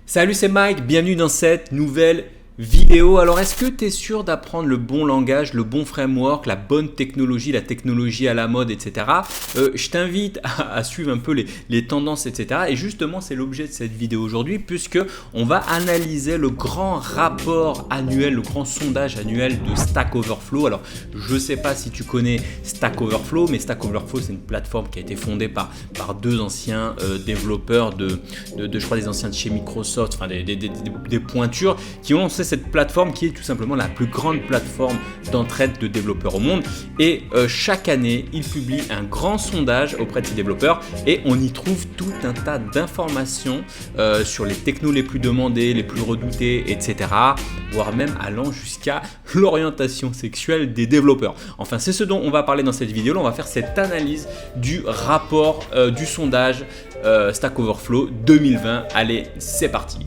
Salut, c'est Mike, bienvenue dans cette nouvelle vidéo. Alors, est-ce que tu es sûr d'apprendre le bon langage, le bon framework, la bonne technologie, la technologie à la mode, etc. Je t'invite à suivre un peu les tendances, etc. Et justement, c'est l'objet de cette vidéo aujourd'hui, puisque on va analyser le grand rapport annuel, le grand sondage annuel de Stack Overflow. Alors, je ne sais pas si tu connais Stack Overflow, mais Stack Overflow, c'est une plateforme qui a été fondée par deux anciens développeurs je crois des anciens de chez Microsoft, enfin des pointures qui ont lancé cette plateforme qui est tout simplement la plus grande plateforme d'entraide de développeurs au monde. Et chaque année, ils publient un grand sondage auprès de ces développeurs et on y trouve tout un tas d'informations sur les technos les plus demandés, les plus redoutés, etc. Voire même allant jusqu'à l'orientation sexuelle des développeurs. Enfin, c'est ce dont on va parler dans cette vidéo. Là, on va faire cette analyse du rapport du sondage Stack Overflow 2020. Allez, c'est parti.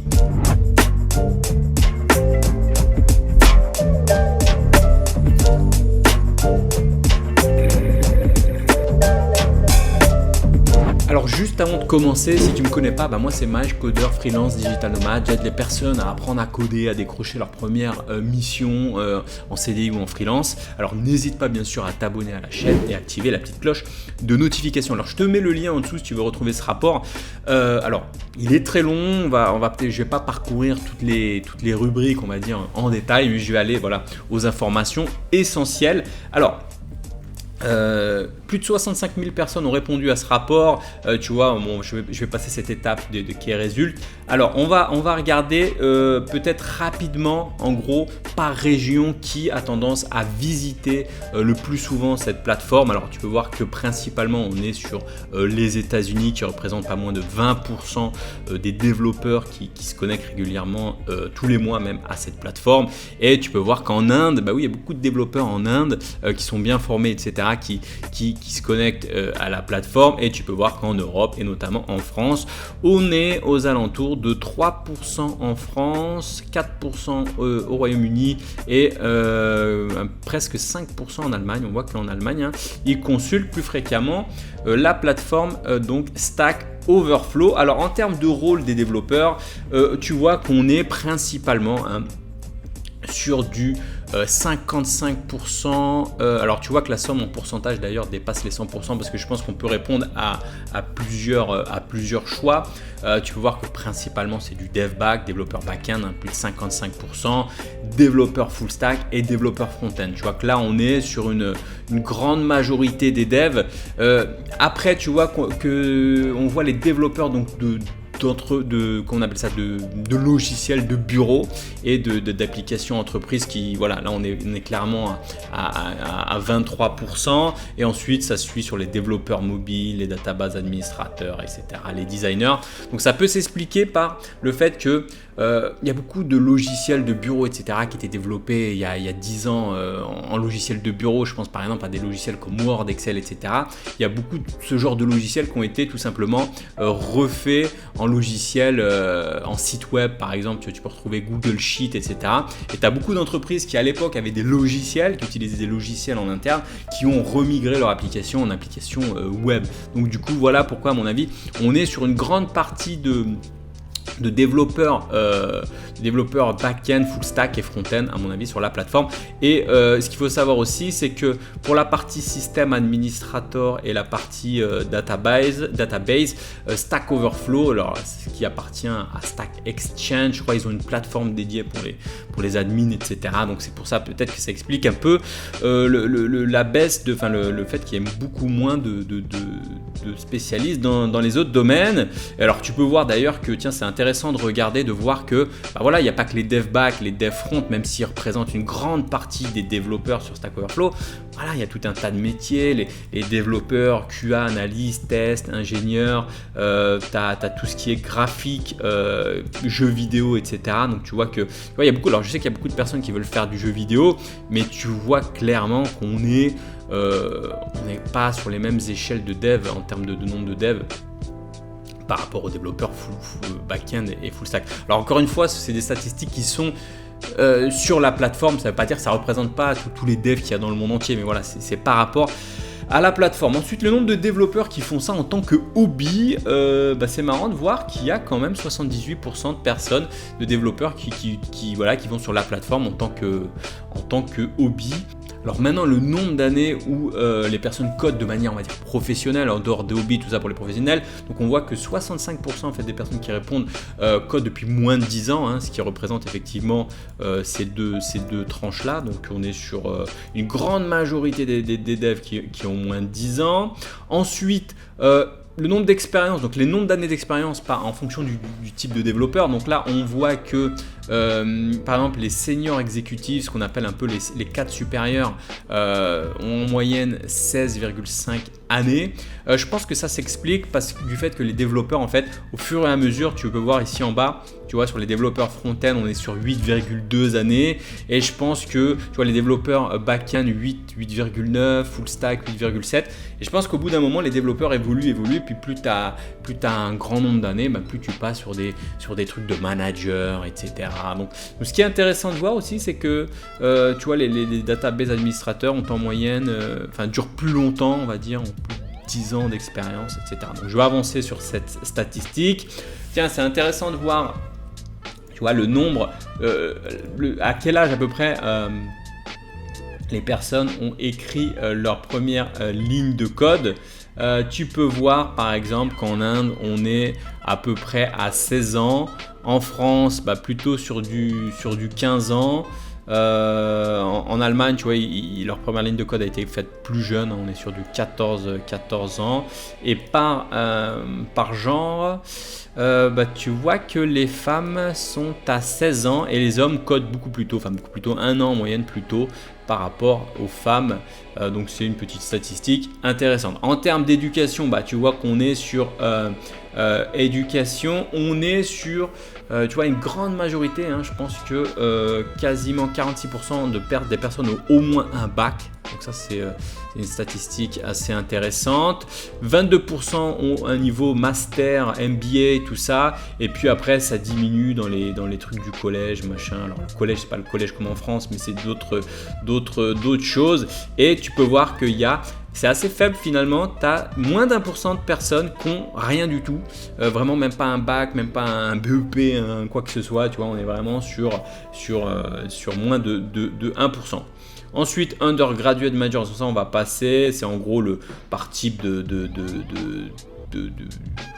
Alors juste avant de commencer, si tu ne me connais pas, moi c'est Mike, codeur, freelance, digital nomade. J'aide les personnes à apprendre à coder, à décrocher leur première mission en CDI ou en freelance. Alors n'hésite pas bien sûr à t'abonner à la chaîne et activer la petite cloche de notification. Alors je te mets le lien en dessous si tu veux retrouver ce rapport. Alors il est très long, je vais pas parcourir toutes les rubriques on va dire en détail, mais je vais aller aux informations essentielles. Alors plus de 65 000 personnes ont répondu à ce rapport. Je vais passer cette étape qui résulte. Alors, on va regarder peut-être rapidement, en gros, par région, qui a tendance à visiter le plus souvent cette plateforme. Alors, tu peux voir que principalement, on est sur les États-Unis qui représentent pas moins de 20% des développeurs qui se connectent régulièrement tous les mois même à cette plateforme. Et tu peux voir qu'en Inde, il y a beaucoup de développeurs en Inde qui sont bien formés, etc., qui se connectent à la plateforme. Et tu peux voir qu'en Europe et notamment en France, on est aux alentours de 3% en France, 4% au Royaume-Uni et presque 5% en Allemagne. On voit qu'en Allemagne, ils consultent plus fréquemment la plateforme donc Stack Overflow. Alors en termes de rôle des développeurs, tu vois qu'on est principalement sur du 55%. Alors tu vois que la somme en pourcentage d'ailleurs dépasse les 100% parce que je pense qu'on peut répondre à plusieurs choix. Tu peux voir que principalement c'est du dev back, développeur back-end, plus de 55%, développeur full stack et développeur front-end. Tu vois que là on est sur une grande majorité des devs. Après tu vois qu'on voit les développeurs donc qu'on appelle ça de logiciels de bureau et d'applications entreprises qui, là on est clairement à 23%. Et ensuite ça suit sur les développeurs mobiles, les databases administrateurs, etc., les designers. Donc ça peut s'expliquer par le fait que il y a beaucoup de logiciels de bureau, etc., qui étaient développés il y a 10 ans en logiciels de bureau. Je pense par exemple à des logiciels comme Word, Excel, etc. Il y a beaucoup de ce genre de logiciels qui ont été tout simplement refaits en logiciel, en site web par exemple. Tu peux retrouver Google Sheet, etc. Et tu as beaucoup d'entreprises qui à l'époque avaient des logiciels, qui utilisaient des logiciels en interne, qui ont remigré leur application en application web. Donc du coup voilà pourquoi à mon avis on est sur une grande partie de développeurs back-end, full stack et front-end à mon avis sur la plateforme. Et ce qu'il faut savoir aussi, c'est que pour la partie système administrator et la partie database, Stack Overflow, alors ce qui appartient à Stack Exchange, je crois qu'ils ont une plateforme dédiée pour les admins, etc. Donc c'est pour ça peut-être que ça explique un peu la baisse, le fait qu'il y ait beaucoup moins de spécialistes dans les autres domaines. Et alors tu peux voir d'ailleurs que c'est intéressant de regarder, de voir que il n'y a pas que les dev back, les dev front, même s'ils représentent une grande partie des développeurs sur Stack Overflow. Il y a tout un tas de métiers, les développeurs, QA, analyse, test, ingénieurs, t'as tout ce qui est graphique, jeux vidéo, etc. Donc tu vois que il y a beaucoup. Alors je sais qu'il y a beaucoup de personnes qui veulent faire du jeu vidéo, mais tu vois clairement qu'on n'est pas sur les mêmes échelles de dev en termes de nombre de devs par rapport aux développeurs full back-end et full stack. Alors encore une fois, c'est des statistiques qui sont sur la plateforme. Ça ne veut pas dire que ça ne représente pas tous les devs qu'il y a dans le monde entier, mais c'est par rapport à la plateforme. Ensuite, le nombre de développeurs qui font ça en tant que hobby, c'est marrant de voir qu'il y a quand même 78% de personnes, de développeurs qui vont sur la plateforme en tant que hobby. Alors maintenant, le nombre d'années où les personnes codent de manière, on va dire, professionnelle, en dehors des hobbies, tout ça pour les professionnels, donc on voit que 65% en fait, des personnes qui répondent codent depuis moins de 10 ans, hein, ce qui représente effectivement ces deux tranches-là. Donc on est sur une grande majorité des devs qui ont moins de 10 ans. Ensuite, le nombre d'expériences, donc les nombres d'années d'expérience en fonction du type de développeur. Donc là, on voit que, par exemple, les seniors exécutifs, ce qu'on appelle un peu les cadres supérieurs, ont en moyenne 16,5 années. Je pense que ça s'explique du fait que les développeurs, en fait, au fur et à mesure, tu peux voir ici en bas, tu vois, sur les développeurs front-end, on est sur 8,2 années. Et je pense que, tu vois, les développeurs back-end, 8,9, full stack, 8,7. Et je pense qu'au bout d'un moment, les développeurs évoluent. Puis plus tu as un grand nombre d'années, plus tu passes sur des trucs de manager, etc. Donc, ce qui est intéressant de voir aussi, c'est que, tu vois, les database administrateurs ont en moyenne, durent plus longtemps, on va dire, ont plus de 10 ans d'expérience, etc. Donc, je vais avancer sur cette statistique. Tiens, c'est intéressant de voir, tu vois, le nombre, à quel âge à peu près les personnes ont écrit leur première ligne de code. Tu peux voir par exemple qu'en Inde, on est à peu près à 16 ans. En France, plutôt sur du 15 ans. En Allemagne, tu vois, leur première ligne de code a été faite plus jeune, on est sur du 14 ans. Et par genre, tu vois que les femmes sont à 16 ans et les hommes codent beaucoup plus tôt, un an en moyenne plus tôt par rapport aux femmes. Donc c'est une petite statistique intéressante. En termes d'éducation, tu vois qu'on est sur éducation, on est sur tu vois, une grande majorité, hein, je pense que quasiment 46% des personnes ont au moins un bac. Donc ça c'est une statistique assez intéressante. 22% ont un niveau master, MBA, tout ça. Et puis après ça diminue dans les trucs du collège, machin. Alors le collège, c'est pas le collège comme en France, mais c'est d'autres choses. Et tu peux voir c'est assez faible finalement, tu as moins d'1% de personnes qui n'ont rien du tout, vraiment même pas un bac, même pas un BEP, quoi que ce soit, tu vois, on est vraiment sur moins de 1%. Ensuite, undergraduate major, ça on va passer, c'est en gros par type de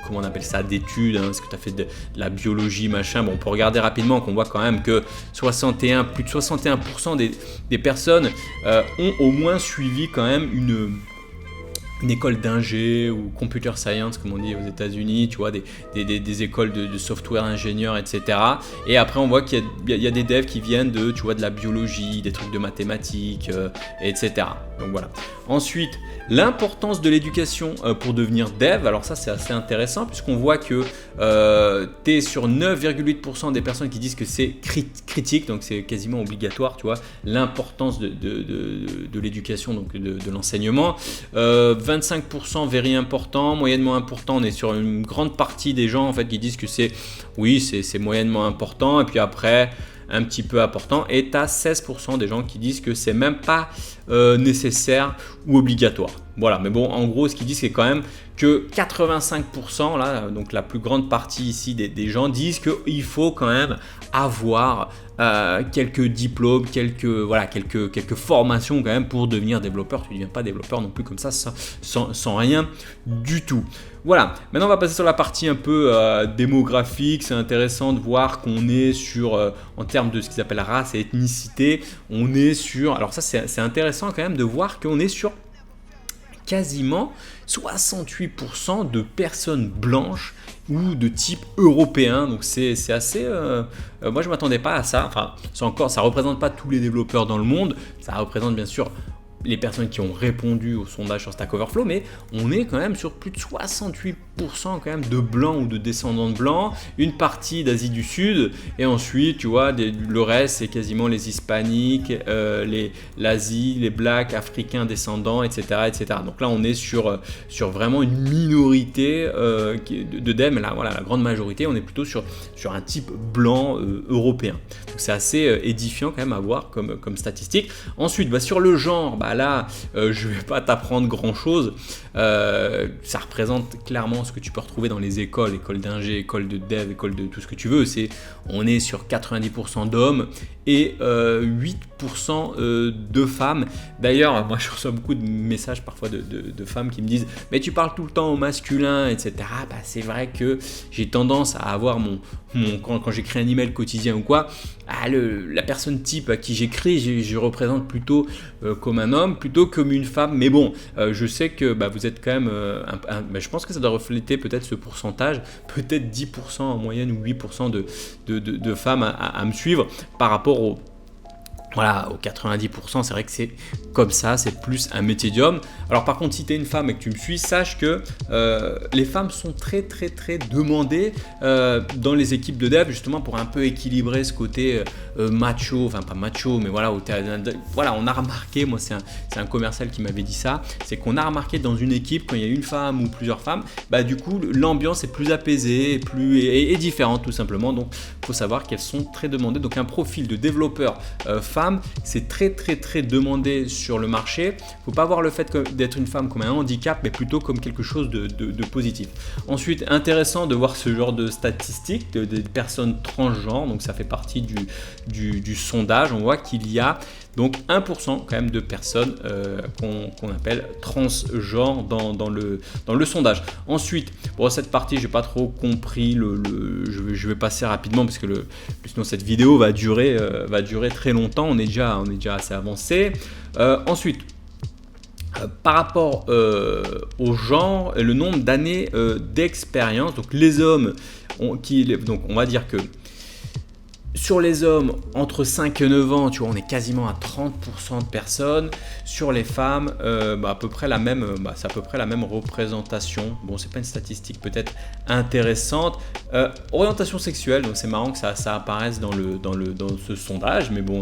comment on appelle ça, d'études, hein, est-ce que tu as fait de la biologie, machin. Bon, on peut regarder rapidement qu'on voit quand même que plus de 61% des personnes ont au moins suivi quand même une école d'ingé ou computer science comme on dit aux États-Unis, tu vois, des écoles de software ingénieur, etc. Et après on voit qu'il y a des devs qui viennent de la biologie, des trucs de mathématiques, etc. Donc voilà. Ensuite, l'importance de l'éducation pour devenir dev. Alors ça c'est assez intéressant puisqu'on voit que tu es sur 9,8% des personnes qui disent que c'est critique, donc c'est quasiment obligatoire, tu vois, l'importance de l'éducation, donc de l'enseignement. 25% very important, moyennement important, on est sur une grande partie des gens en fait qui disent que c'est moyennement important, et puis après un petit peu important, et tu as 16% des gens qui disent que c'est même pas nécessaire ou obligatoire. Voilà, mais bon, en gros, ce qu'ils disent, c'est quand même que 85%, là, donc la plus grande partie ici des gens disent qu'il faut quand même avoir quelques diplômes, quelques formations quand même pour devenir développeur. Tu ne deviens pas développeur non plus comme ça sans rien du tout. Voilà, maintenant on va passer sur la partie un peu démographique. C'est intéressant de voir qu'on est sur, en termes de ce qu'ils appellent race et ethnicité, on est sur, alors ça c'est intéressant quand même de voir qu'on est sur quasiment 68% de personnes blanches ou de type européen. Donc c'est assez... moi je ne m'attendais pas à ça. Enfin, ça ne représente pas tous les développeurs dans le monde. Ça représente bien sûr les personnes qui ont répondu au sondage sur Stack Overflow, mais on est quand même sur plus de 68% quand même de blancs ou de descendants de blancs, une partie d'Asie du Sud, et ensuite tu vois le reste c'est quasiment les hispaniques, l'Asie, les blacks, africains descendants, etc., etc. Donc là on est sur vraiment une minorité de devs, mais là voilà, la grande majorité on est plutôt sur un type blanc européen. Donc c'est assez édifiant quand même à voir comme statistique. Ensuite sur le genre, bah là, je vais pas t'apprendre grand chose. Ça représente clairement ce que tu peux retrouver dans les écoles d'ingé, écoles de dev, écoles de tout ce que tu veux. On est sur 90% d'hommes et 8% de femmes. D'ailleurs, moi je reçois beaucoup de messages parfois de femmes qui me disent « mais tu parles tout le temps au masculin, etc. » Bah, c'est vrai que j'ai tendance à avoir quand j'écris un email quotidien ou quoi, la personne type à qui j'écris, je représente plutôt comme un homme, plutôt comme une femme. Mais bon, je sais que vous êtes quand même, je pense que ça doit refléter peut-être ce pourcentage, peut-être 10% en moyenne ou 8% de femmes à me suivre par rapport aux 90%, c'est vrai que c'est comme ça, c'est plus un métier d'homme. Alors par contre, si tu es une femme et que tu me suis, sache que les femmes sont très très très demandées dans les équipes de dev, justement pour un peu équilibrer ce côté macho, enfin pas macho, mais voilà, on a remarqué, moi c'est un commercial qui m'avait dit ça, c'est qu'on a remarqué dans une équipe, quand il y a une femme ou plusieurs femmes, du coup l'ambiance est plus apaisée et différente tout simplement. Donc il faut savoir qu'elles sont très demandées. Donc un profil de développeur femme, c'est très très très demandé sur le marché. Il ne faut pas voir le fait d'être une femme comme un handicap, mais plutôt comme quelque chose de positif. Ensuite, intéressant de voir ce genre de statistiques des personnes transgenres. Donc ça fait partie du sondage. On voit qu'il y a donc 1% quand même de personnes qu'on appelle transgenres dans le sondage. Ensuite, pour cette partie, j'ai pas trop compris. Je vais passer rapidement parce que sinon cette vidéo va durer très longtemps. On est déjà assez avancé. Ensuite, par rapport au genre, le nombre d'années d'expérience. Donc les hommes, donc on va dire que sur les hommes, entre 5 et 9 ans, tu vois, on est quasiment à 30% de personnes. Sur les femmes, à peu près la même, c'est à peu près la même représentation. Bon, c'est pas une statistique peut-être intéressante. Orientation sexuelle, donc c'est marrant que ça apparaisse dans ce sondage, mais bon,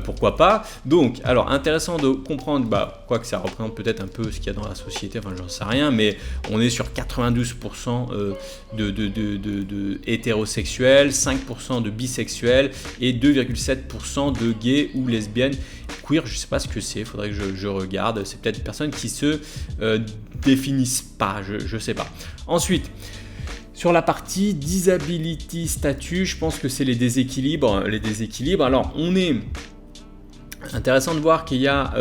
pourquoi pas. Donc, alors intéressant de comprendre, quoi que ça représente peut-être un peu ce qu'il y a dans la société, enfin j'en sais rien, mais on est sur 92% de hétérosexuels, 5% de bisexuels et 2,7% de gays ou lesbiennes. Queer, je ne sais pas ce que c'est, il faudrait que je regarde. C'est peut-être des personnes qui se définissent pas, je ne sais pas. Ensuite, sur la partie disability statut, je pense que c'est les déséquilibres. Alors, on est intéressant de voir qu'il y a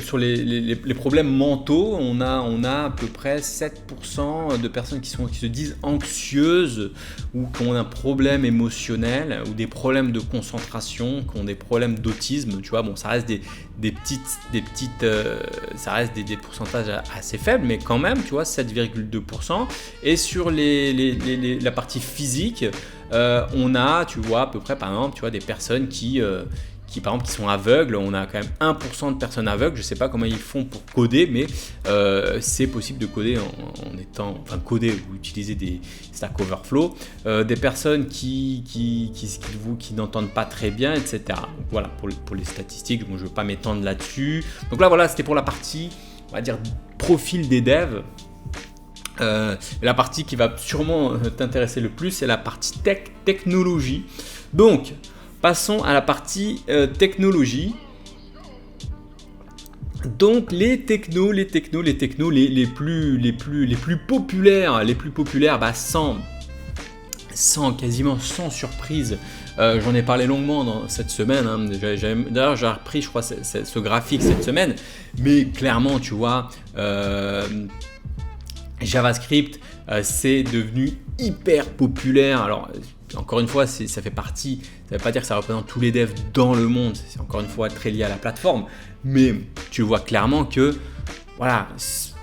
sur les problèmes mentaux, on a à peu près 7% de personnes qui se disent anxieuses ou qui ont un problème émotionnel ou des problèmes de concentration, qui ont des problèmes d'autisme. Tu vois, bon, ça reste ça reste des pourcentages assez faibles, mais quand même, tu vois, 7,2%. Et sur la partie physique, on a, tu vois, à peu près, par exemple, tu vois, des personnes qui par exemple qui sont aveugles. On a quand même 1% de personnes aveugles. Je ne sais pas comment ils font pour coder, mais c'est possible de coder coder ou utiliser des Stack Overflow. Des personnes qui n'entendent pas très bien, etc. Donc voilà pour les statistiques. Bon, je ne veux pas m'étendre là-dessus. Donc là voilà, c'était pour la partie, on va dire, profil des devs. La partie qui va sûrement t'intéresser le plus, c'est la partie technologie. Donc passons à la partie technologie. Donc les technos les plus populaires, quasiment sans surprise. J'en ai parlé longuement cette semaine. D'ailleurs, j'ai repris, je crois, ce graphique cette semaine. Mais clairement, tu vois, JavaScript, c'est devenu hyper populaire. Alors, encore une fois, ça fait partie, ça ne veut pas dire que ça représente tous les devs dans le monde, c'est encore une fois très lié à la plateforme, mais tu vois clairement que voilà,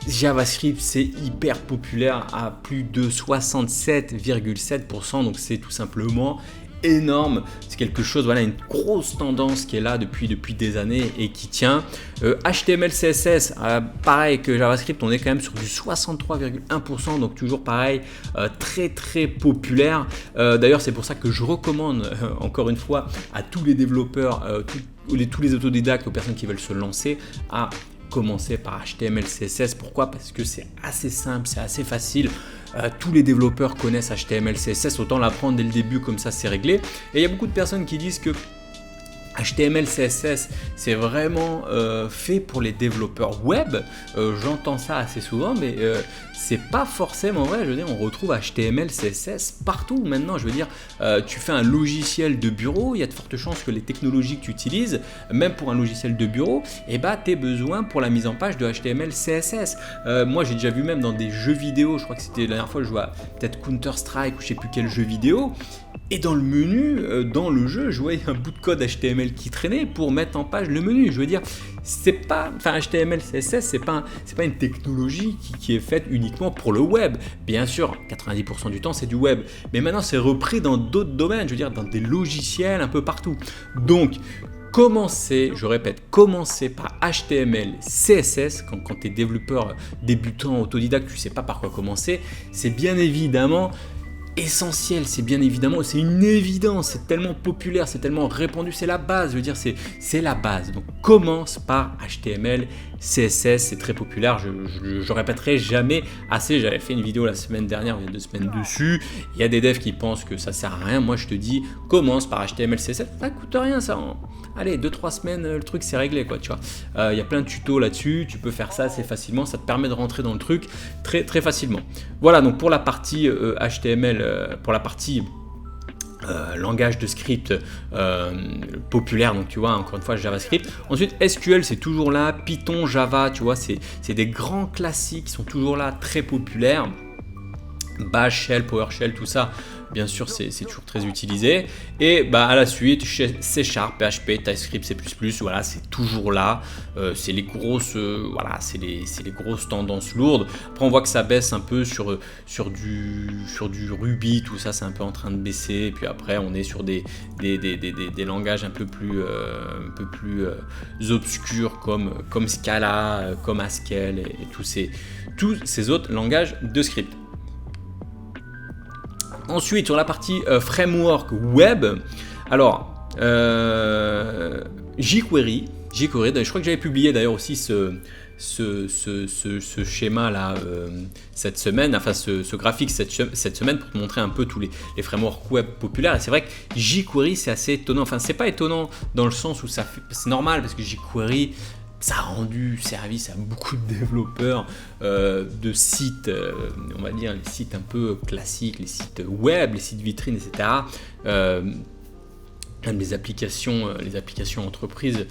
JavaScript c'est hyper populaire à plus de 67,7%, donc c'est tout simplement énorme. C'est quelque chose, voilà, une grosse tendance qui est là depuis des années et qui tient. HTML, CSS, pareil que JavaScript, on est quand même sur du 63,1%, donc toujours pareil, très très populaire. D'ailleurs, c'est pour ça que je recommande encore une fois à tous les développeurs, tous les autodidactes, aux personnes qui veulent se lancer, à commencer par HTML, CSS. Pourquoi ? Parce que c'est assez simple, c'est assez facile. Tous les développeurs connaissent HTML, CSS, autant l'apprendre dès le début, comme ça c'est réglé. Et il y a beaucoup de personnes qui disent que HTML, CSS, c'est vraiment fait pour les développeurs web. J'entends ça assez souvent, mais c'est pas forcément vrai. Je veux dire, on retrouve HTML, CSS partout maintenant. Je veux dire, tu fais un logiciel de bureau, il y a de fortes chances que les technologies que tu utilises, même pour un logiciel de bureau, tu aies besoin pour la mise en page de HTML, CSS. Moi, j'ai déjà vu même dans des jeux vidéo, je crois que c'était la dernière fois, je jouais à peut-être Counter-Strike ou je sais plus quel jeu vidéo. Et dans le menu, dans le jeu, je voyais un bout de code HTML qui traînait pour mettre en page le menu. Je veux dire, c'est pas, enfin HTML, CSS, c'est pas une technologie qui est faite uniquement pour le web. Bien sûr, 90% du temps, c'est du web. Mais maintenant, c'est repris dans d'autres domaines, je veux dire, dans des logiciels un peu partout. Donc, commencez par HTML, CSS, quand tu es développeur débutant, autodidacte, tu ne sais pas par quoi commencer, c'est bien évidemment essentiel, c'est une évidence, c'est tellement populaire, c'est tellement répandu, c'est la base, je veux dire, c'est la base. Donc commence par HTML, CSS, c'est très populaire, je répéterai jamais assez, j'avais fait une vidéo la semaine dernière, il y a 2 semaines dessus, il y a des devs qui pensent que ça sert à rien, moi je te dis, commence par HTML, CSS, ça coûte rien ça, allez 2-3 semaines, le truc c'est réglé quoi, tu vois. Il y a plein de tutos là-dessus, tu peux faire ça assez facilement, ça te permet de rentrer dans le truc très très facilement. Voilà, donc pour la partie HTML, pour la partie langage de script populaire, donc tu vois, encore une fois JavaScript. Ensuite SQL, c'est toujours là, Python, Java, tu vois, c'est des grands classiques qui sont toujours là, très populaires. Bash, Shell, PowerShell, tout ça, bien sûr, c'est toujours très utilisé. Et à la suite, C#, PHP, TypeScript, C++, voilà, c'est toujours là. C'est les grosses, c'est les grosses tendances lourdes. Après, on voit que ça baisse un peu sur du Ruby, tout ça, c'est un peu en train de baisser. Et puis après, on est sur des langages un peu plus obscurs comme Scala, comme Haskell et tous ces autres langages de script. Ensuite, sur la partie framework web, alors jQuery, je crois que j'avais publié d'ailleurs aussi ce schéma là cette semaine, enfin ce graphique cette semaine pour te montrer un peu tous les frameworks web populaires. Et c'est vrai que jQuery c'est assez étonnant, enfin c'est pas étonnant dans le sens où c'est normal parce que jQuery ça a rendu service à beaucoup de développeurs de sites, on va dire les sites un peu classiques, les sites web, les sites vitrines, etc. Même les applications entreprises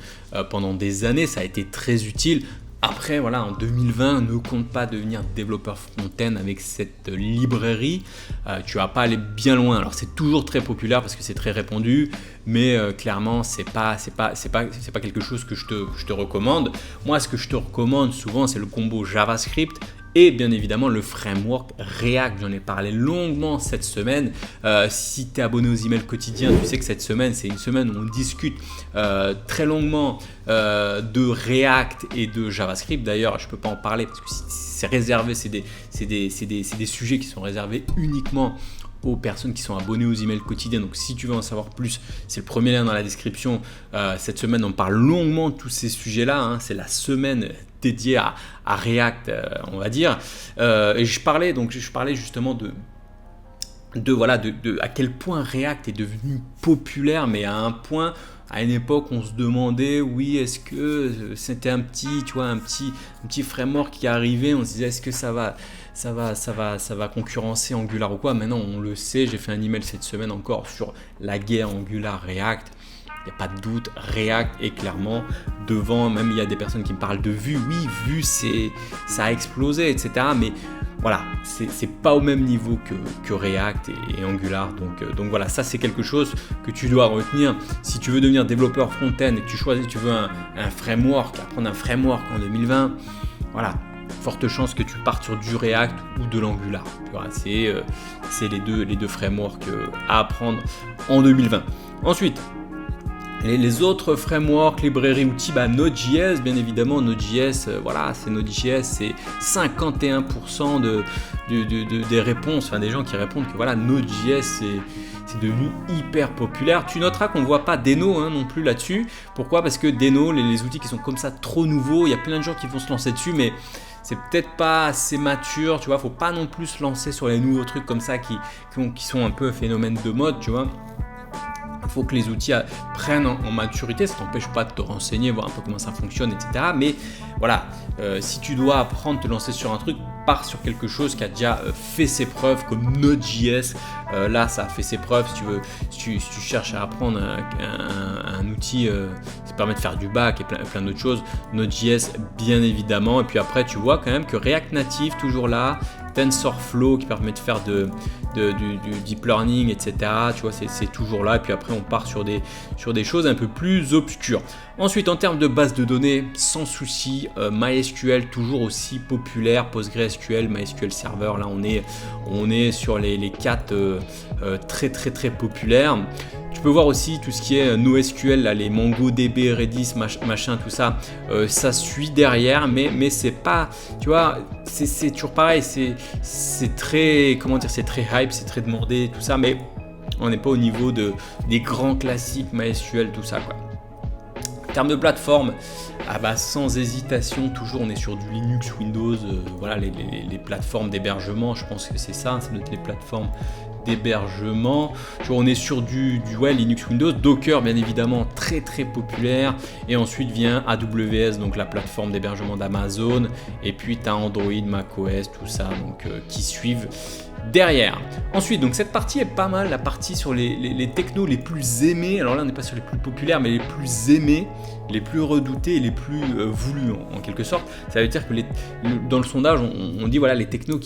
pendant des années, ça a été très utile. Après, voilà, en 2020, ne compte pas devenir développeur front-end avec cette librairie. Tu vas pas aller bien loin. Alors, c'est toujours très populaire parce que c'est très répandu, mais clairement, c'est pas quelque chose que je te recommande. Moi, ce que je te recommande souvent, c'est le combo JavaScript et bien évidemment le framework React. J'en ai parlé longuement cette semaine. Si tu es abonné aux emails quotidiens, tu sais que cette semaine, c'est une semaine où on discute très longuement de React et de JavaScript. D'ailleurs, je ne peux pas en parler parce que c'est réservé, c'est des sujets qui sont réservés uniquement aux personnes qui sont abonnées aux emails quotidiens. Donc si tu veux en savoir plus, c'est le premier lien dans la description. Cette semaine, on parle longuement de tous ces sujets-là. C'est la semaine dédiée à React, on va dire. Et je parlais justement de à quel point React est devenu populaire, mais à un point, à une époque, on se demandait, oui, est-ce que c'était un petit framework qui arrivait, on se disait, est-ce que ça va concurrencer Angular ou quoi? Maintenant, on le sait, j'ai fait un email cette semaine encore sur la guerre Angular-React. Il n'y a pas de doute, React est clairement devant. Même il y a des personnes qui me parlent de Vue. Oui, Vue, ça a explosé, etc. Mais voilà, c'est pas au même niveau que React et Angular. Donc voilà, ça c'est quelque chose que tu dois retenir. Si tu veux devenir développeur front-end et que tu veux un framework, apprendre un framework en 2020, voilà, forte chance que tu partes sur du React ou de l'Angular. Voilà, c'est les deux frameworks à apprendre en 2020. Ensuite, les autres frameworks, librairies, outils, Node.js, bien évidemment, Node.js, c'est Node.js, c'est 51% des réponses, enfin des gens qui répondent que voilà, Node.js c'est devenu hyper populaire. Tu noteras qu'on ne voit pas Deno non plus là-dessus. Pourquoi? Parce que Deno, les outils qui sont comme ça trop nouveaux, il y a plein de gens qui vont se lancer dessus, mais c'est peut-être pas assez mature, tu vois, faut pas non plus se lancer sur les nouveaux trucs comme ça qui sont un peu un phénomène de mode, tu vois. faut que les outils prennent en maturité, ça t'empêche pas de te renseigner, voir un peu comment ça fonctionne, etc. Mais voilà, si tu dois apprendre, te lancer sur un truc, pars sur quelque chose qui a déjà fait ses preuves, comme Node.js. Là, ça a fait ses preuves. Si tu cherches à apprendre un outil qui permet de faire du back et plein d'autres choses, Node.js, bien évidemment. Et puis après, tu vois quand même que React Native, toujours là, TensorFlow qui permet de faire du deep learning, etc. Tu vois, c'est toujours là. Et puis après, on part sur des choses un peu plus obscures. Ensuite, en termes de base de données, sans souci, MySQL toujours aussi populaire, PostgreSQL, MySQL Server. Là, on est sur les 4 très populaires. Tu peux voir aussi tout ce qui est NoSQL, là, les MongoDB, Redis, machin, tout ça, ça suit derrière, mais c'est pas, tu vois, c'est toujours pareil, c'est très, comment dire, c'est très hype, c'est très demandé, tout ça, mais on n'est pas au niveau des grands classiques MySQL, tout ça, quoi. En termes de plateforme, sans hésitation, toujours on est sur du Linux, Windows, voilà les plateformes d'hébergement, je pense que c'est ça doit être les plateformes d'hébergement. On est sur du Linux, Windows, Docker bien évidemment très populaire, et ensuite vient AWS, donc la plateforme d'hébergement d'Amazon, et puis tu as Android, macOS, tout ça, donc qui suivent derrière. Ensuite, donc cette partie est pas mal, la partie sur les technos les plus aimés. Alors là, on n'est pas sur les plus populaires, mais les plus aimés, les plus redoutés et les plus voulus en quelque sorte. Ça veut dire que dans le sondage, on dit voilà les technos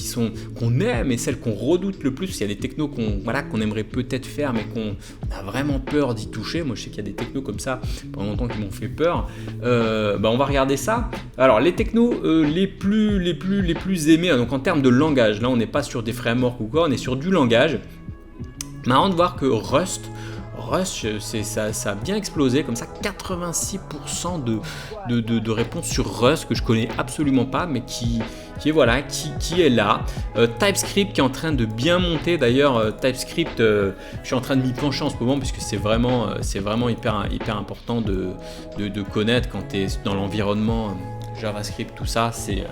qu'on aime et celles qu'on redoute le plus. Il y a des technos qu'on aimerait peut-être faire, mais qu'on a vraiment peur d'y toucher. Moi, je sais qu'il y a des technos comme ça pendant longtemps qui m'ont fait peur. On va regarder ça. Alors, les technos les plus aimés, donc en termes de langage, là, on n'est pas sur des frameworks ou quoi, on est sur du langage. Marrant de voir que Rust, ça a bien explosé comme ça, 86% de réponses sur Rust que je connais absolument pas, mais qui est là. TypeScript qui est en train de bien monter. D'ailleurs, TypeScript, je suis en train de m'y pencher en ce moment puisque c'est vraiment hyper important de connaître quand tu es dans l'environnement JavaScript, tout ça, c'est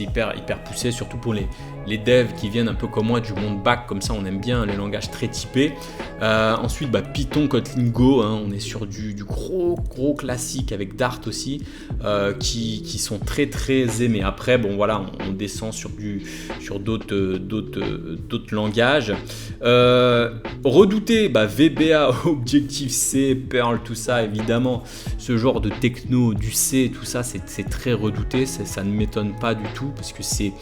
hyper poussé, surtout pour les devs qui viennent un peu comme moi du monde back, comme ça on aime bien les langages très typés. Ensuite, Python, Kotlin, Go, on est sur du gros classique avec Dart aussi, qui sont très aimés. Après, on descend sur d'autres langages. Redouté, VBA, Objective-C, Perl, tout ça, évidemment, ce genre de techno, du C, tout ça, c'est très redouté, ça ne m'étonne pas du tout parce que c'est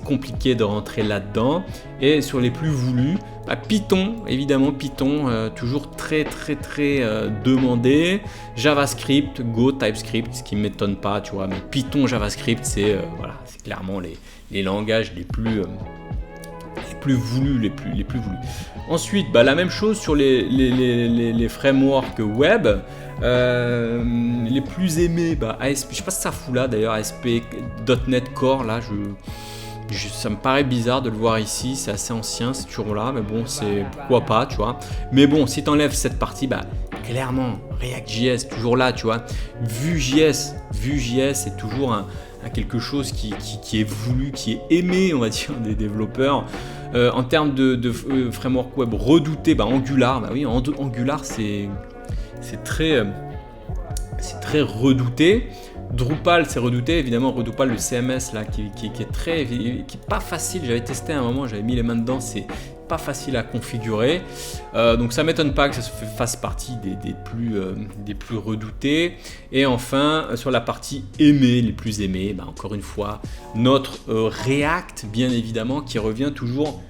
compliqué de rentrer là-dedans. Et sur les plus voulus, Python, évidemment, toujours très demandé. JavaScript, Go, TypeScript, ce qui ne m'étonne pas, tu vois, mais Python, JavaScript, c'est clairement les langages les plus voulus, les plus voulus. Ensuite, la même chose sur les frameworks web. Les plus aimés, ASP, je sais pas si ça fout là d'ailleurs, ASP.NET Core, là ça me paraît bizarre de le voir ici, c'est assez ancien, c'est toujours là, mais bon, c'est pourquoi pas, tu vois. Mais bon, si tu enlèves cette partie, clairement, React.js, toujours là, tu vois. Vue.js c'est toujours quelque chose qui est voulu, qui est aimé, on va dire, des développeurs. En termes de framework web redouté, Angular, Angular c'est très redouté. Drupal, c'est redouté, évidemment. Drupal, le CMS là, qui est pas facile. J'avais testé à un moment, j'avais mis les mains dedans, c'est pas facile à configurer. Donc ça m'étonne pas que ça fasse partie des plus redoutés. Et enfin, sur la partie aimée, les plus aimés, encore une fois, notre React, bien évidemment, qui revient toujours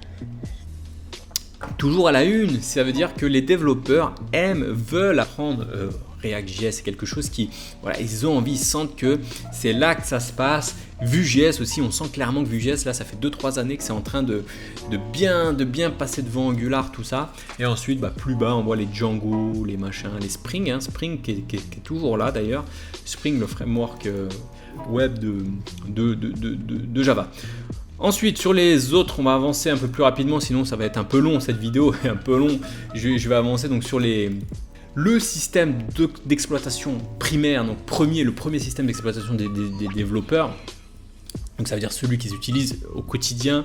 à la une. Ça veut dire que les développeurs veulent apprendre React.js. C'est quelque chose qui, ils ont envie, ils sentent que c'est là que ça se passe. Vue.js aussi, on sent clairement que Vue.js, là, ça fait 2-3 années que c'est en train de bien passer devant Angular, tout ça. Et ensuite, plus bas, on voit les Django, les machins, les Spring, Spring qui est toujours là d'ailleurs. Spring, le framework web de Java. Ensuite, sur les autres, on va avancer un peu plus rapidement, sinon ça va être un peu long, cette vidéo est un peu long. Je vais avancer donc sur le système d'exploitation primaire, donc le premier système d'exploitation des développeurs. Donc ça veut dire celui qu'ils utilisent au quotidien.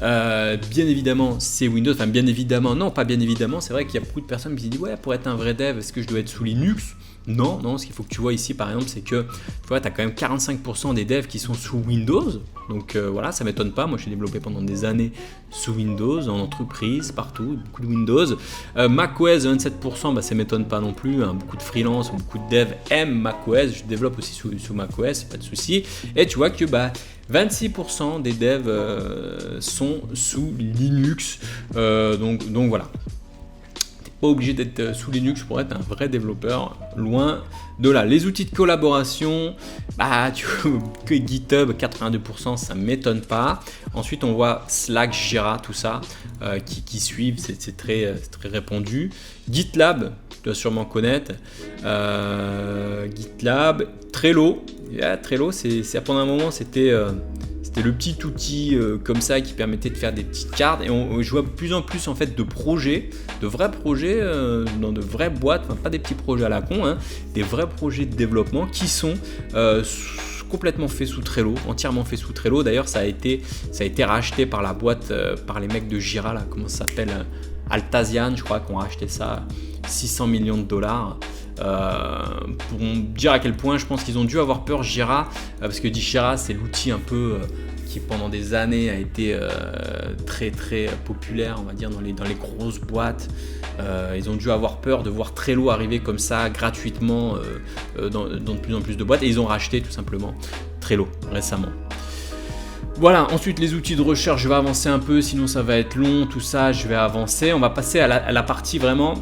Bien évidemment, c'est Windows. Enfin, bien évidemment, non, pas bien évidemment. C'est vrai qu'il y a beaucoup de personnes qui disent ouais, pour être un vrai dev, est-ce que je dois être sous Linux ? Non, ce qu'il faut que tu vois ici par exemple, c'est que tu as quand même 45% des devs qui sont sous Windows. Donc voilà, ça m'étonne pas. Moi, je suis développé pendant des années sous Windows, en entreprise, partout, beaucoup de Windows. macOS, 27%, ça m'étonne pas non plus. Hein. Beaucoup de freelance, beaucoup de devs aiment macOS. Je développe aussi sous macOS, pas de souci. Et tu vois que 26% des devs sont sous Linux. Donc voilà. Pas obligé d'être sous Linux pour être un vrai développeur, loin de là. Les outils de collaboration, que GitHub, 82%, ça ne m'étonne pas. Ensuite, on voit Slack, Jira, tout ça, qui suivent, c'est très répandu. GitLab, tu dois sûrement connaître. GitLab, Trello. Trello, pendant un moment, c'était le petit outil comme ça qui permettait de faire des petites cartes, et je vois de plus en plus en fait de projets, de vrais projets dans de vraies boîtes, enfin pas des petits projets à la con, hein, des vrais projets de développement qui sont complètement faits sous Trello, entièrement faits sous Trello. D'ailleurs ça a été racheté par la boîte, par les mecs de Jira là, comment ça s'appelle, Altasian, je crois, qu'on a racheté ça 600 millions de dollars. Pour dire à quel point je pense qu'ils ont dû avoir peur Jira, parce que Jira c'est l'outil un peu qui pendant des années a été très populaire, on va dire, dans les grosses boîtes. Ils ont dû avoir peur de voir Trello arriver comme ça gratuitement dans de plus en plus de boîtes, et ils ont racheté tout simplement Trello récemment. Voilà, ensuite les outils de recherche, je vais avancer un peu, sinon ça va être long, tout ça, je vais avancer. On va passer à la partie vraiment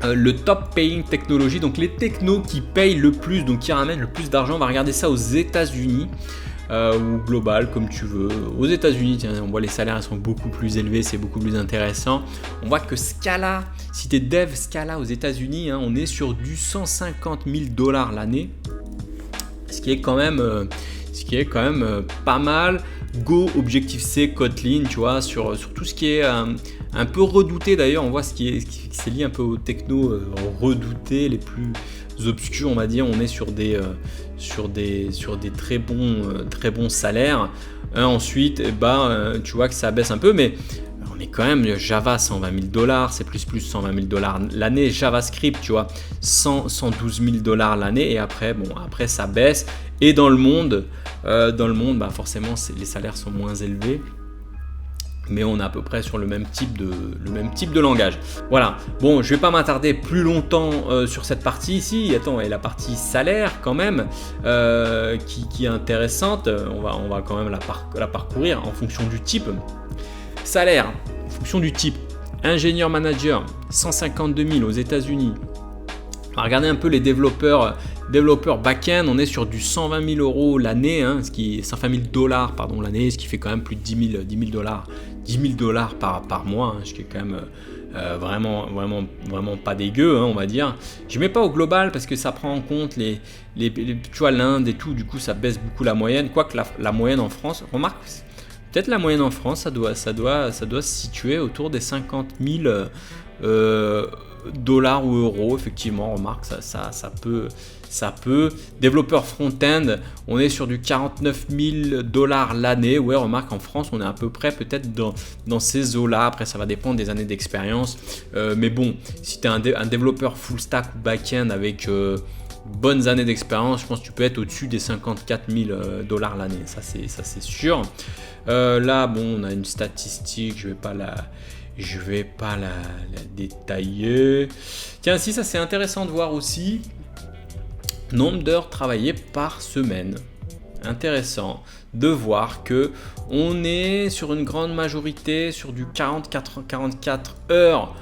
le top paying technology, donc les technos qui payent le plus, donc qui ramènent le plus d'argent. On va regarder ça aux États-Unis ou global comme tu veux. Aux États-Unis, tiens, on voit les salaires, ils sont beaucoup plus élevés, c'est beaucoup plus intéressant. On voit que Scala, si tu es dev Scala aux États-Unis, hein, on est sur du 150 000 $ l'année, ce qui est quand même pas mal. Go, Objective-C, Kotlin, tu vois, sur tout ce qui est un peu redouté. D'ailleurs, on voit ce qui c'est lié un peu aux technos redoutés, les plus obscurs, on va dire. On est sur des très bons salaires. Ensuite, tu vois que ça baisse un peu, mais on est quand même Java 120 000 $, C++ 120 000 $ l'année, JavaScript, tu vois, 112 000 $ l'année, et après ça baisse. Et dans le monde, forcément, les salaires sont moins élevés, mais on est à peu près sur le même type de langage. Voilà. Bon, je vais pas m'attarder plus longtemps sur cette partie ici. Attends, et la partie salaire quand même, qui est intéressante. On va quand même la parcourir en fonction du type. Salaire, en fonction du type. Ingénieur manager, 152 000 aux États-Unis. On va regarder un peu les développeurs back-end. On est sur du 120 000 € l'année, hein, 120 000 $ pardon, l'année, ce qui fait quand même plus de 10 000 $ par mois, hein, ce qui est quand même vraiment pas dégueu, hein, on va dire. Je mets pas au global parce que ça prend en compte les tu vois, l'Inde et tout, du coup ça baisse beaucoup la moyenne, quoique la moyenne en France, remarque, peut-être la moyenne en France, ça doit se situer autour des 50 000 $ ou euros, effectivement. Remarque, ça peut. Développeur front-end, on est sur du 49 000 $ l'année. Ouais, remarque, en France, on est à peu près peut-être dans ces eaux-là. Après, ça va dépendre des années d'expérience. Mais bon, si tu es un développeur full stack ou back-end avec bonnes années d'expérience, je pense que tu peux être au-dessus des 54 000 $ l'année. Ça, c'est sûr. Là, bon, on a une statistique, je vais pas la détailler. Tiens, si, ça c'est intéressant de voir aussi. Nombre d'heures travaillées par semaine. Intéressant de voir que on est sur une grande majorité sur du 44 heures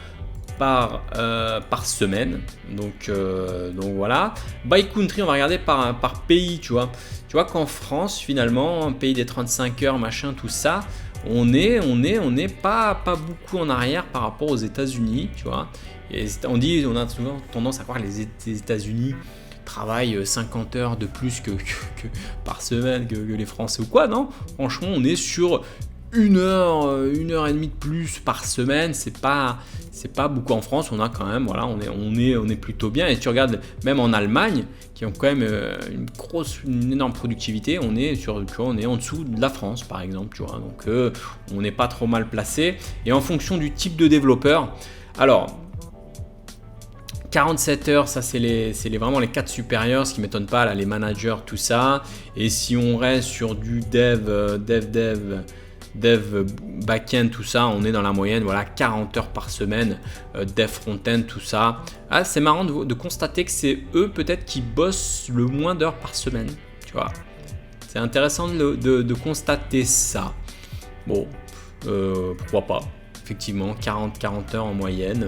par semaine. Donc voilà. By country, on va regarder par pays, tu vois. Tu vois qu'en France, finalement, un pays des 35 heures, machin, tout ça, on est pas beaucoup en arrière par rapport aux États-Unis, tu vois. Et on a souvent tendance à croire que les États-Unis travaillent 50 heures de plus que par semaine que les Français ou quoi, non. Franchement, on est sur 1 heure et demie de plus par semaine, c'est pas beaucoup. En France, on a quand même, voilà, on est plutôt bien. Et tu regardes même en Allemagne, qui ont quand même une énorme productivité, on est en dessous de la France par exemple, tu vois. Donc on n'est pas trop mal placé. Et en fonction du type de développeur, alors 47 heures, ça c'est vraiment les 4 supérieurs, ce qui ne m'étonne pas, là, les managers, tout ça. Et si on reste sur du dev back-end, tout ça, on est dans la moyenne, voilà, 40 heures par semaine, dev front-end, tout ça. Ah, c'est marrant de constater que c'est eux peut-être qui bossent le moins d'heures par semaine, tu vois. C'est intéressant de constater ça. Bon, pourquoi pas. Effectivement, 40 heures en moyenne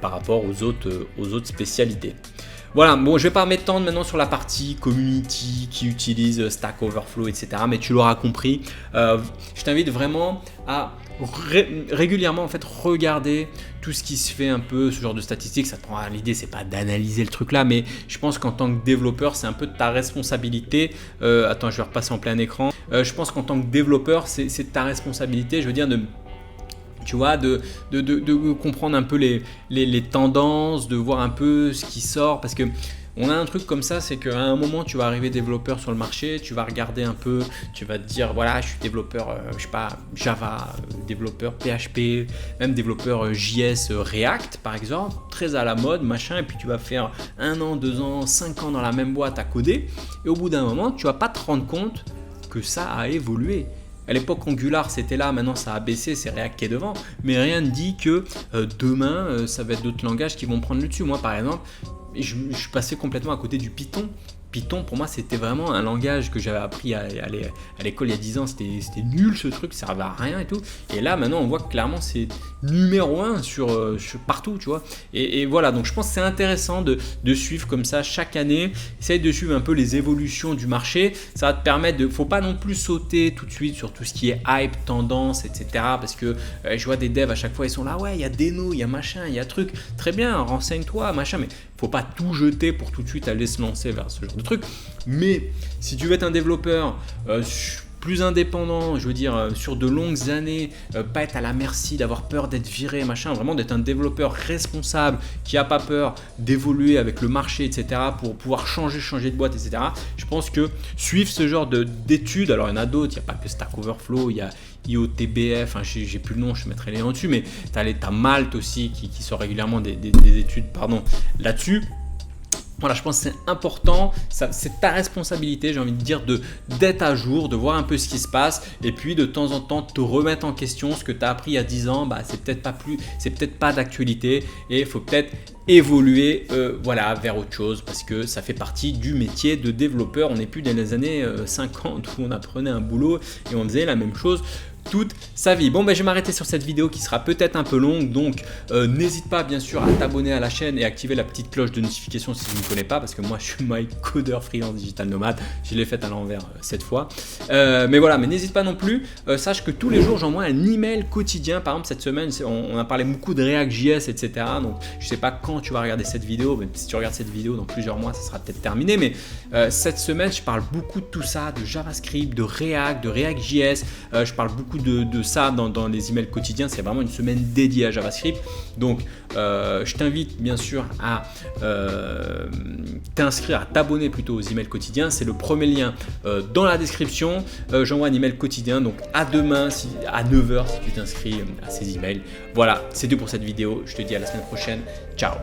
par rapport aux autres spécialités. Voilà, bon, je ne vais pas m'étendre maintenant sur la partie community qui utilise Stack Overflow, etc. Mais tu l'auras compris, je t'invite vraiment à régulièrement en fait regarder tout ce qui se fait un peu, ce genre de statistiques. Ça te prend, l'idée c'est pas d'analyser le truc là, mais je pense qu'en tant que développeur c'est un peu de ta responsabilité. Attends, je vais repasser en plein écran. Je pense qu'en tant que développeur c'est de ta responsabilité, je veux dire tu vois, de comprendre un peu les tendances, de voir un peu ce qui sort, parce que on a un truc comme ça, c'est qu'à un moment tu vas arriver développeur sur le marché, tu vas regarder un peu, tu vas te dire voilà, je suis développeur, je sais pas, Java, développeur PHP, même développeur JS, React par exemple, très à la mode, machin, et puis tu vas faire 1 an, 2 ans, 5 ans dans la même boîte à coder, et au bout d'un moment tu vas pas te rendre compte que ça a évolué. À l'époque, Angular, c'était là, maintenant ça a baissé, c'est React qui est devant. Mais rien ne dit que demain, ça va être d'autres langages qui vont prendre le dessus. Moi, par exemple, je suis passé complètement à côté du Python. Python, pour moi, c'était vraiment un langage que j'avais appris à l'école il y a 10 ans. C'était nul ce truc, ça servait à rien et tout. Et là, maintenant, on voit que clairement, c'est numéro 1 sur partout, tu vois. Et voilà, donc je pense que c'est intéressant de suivre comme ça chaque année. Essaye de suivre un peu les évolutions du marché. Ça va te permettre faut pas non plus sauter tout de suite sur tout ce qui est hype, tendance, etc. Parce que je vois des devs à chaque fois, ils sont là, ouais, il y a Deno, il y a machin, il y a truc. Très bien, renseigne-toi, machin, mais faut pas tout jeter pour tout de suite aller se lancer vers ce genre de truc. Mais si tu veux être un développeur plus indépendant, je veux dire sur de longues années, pas être à la merci d'avoir peur d'être viré, machin, vraiment d'être un développeur responsable qui a pas peur d'évoluer avec le marché, etc. pour pouvoir changer de boîte, etc. Je pense que suivre ce genre d'études, alors il y en a d'autres, il n'y a pas que Stack Overflow, il y a IOTBF, hein, j'ai plus le nom, je te mettrai les liens dessus, mais tu as Malte aussi qui sort régulièrement des études là-dessus. Voilà, je pense que c'est important, c'est ta responsabilité, j'ai envie de dire, d'être à jour, de voir un peu ce qui se passe et puis de temps en temps te remettre en question. Ce que tu as appris il y a 10 ans, c'est peut-être pas d'actualité et il faut peut-être évoluer voilà, vers autre chose parce que ça fait partie du métier de développeur. On n'est plus dans les années 50 où on apprenait un boulot et on faisait la même chose toute sa vie. Bon, je vais m'arrêter sur cette vidéo qui sera peut-être un peu longue, donc n'hésite pas bien sûr à t'abonner à la chaîne et activer la petite cloche de notification si tu ne me connais pas, parce que moi je suis Mike, codeur freelance digital nomade, je l'ai fait à l'envers cette fois. Mais voilà, mais n'hésite pas non plus, sache que tous les jours j'envoie un email quotidien. Par exemple cette semaine on a parlé beaucoup de React.js, etc. Donc je sais pas quand tu vas regarder cette vidéo, mais si tu regardes cette vidéo dans plusieurs mois ça sera peut-être terminé, mais cette semaine je parle beaucoup de tout ça, de JavaScript, de React, de React.js, je parle beaucoup de ça dans les emails quotidiens. C'est vraiment une semaine dédiée à JavaScript, donc je t'invite bien sûr à t'inscrire, à t'abonner plutôt aux emails quotidiens. C'est le premier lien dans la description. J'envoie un email quotidien, donc à demain à 9 h si tu t'inscris à ces emails. Voilà, c'est tout pour cette vidéo, je te dis à la semaine prochaine, ciao.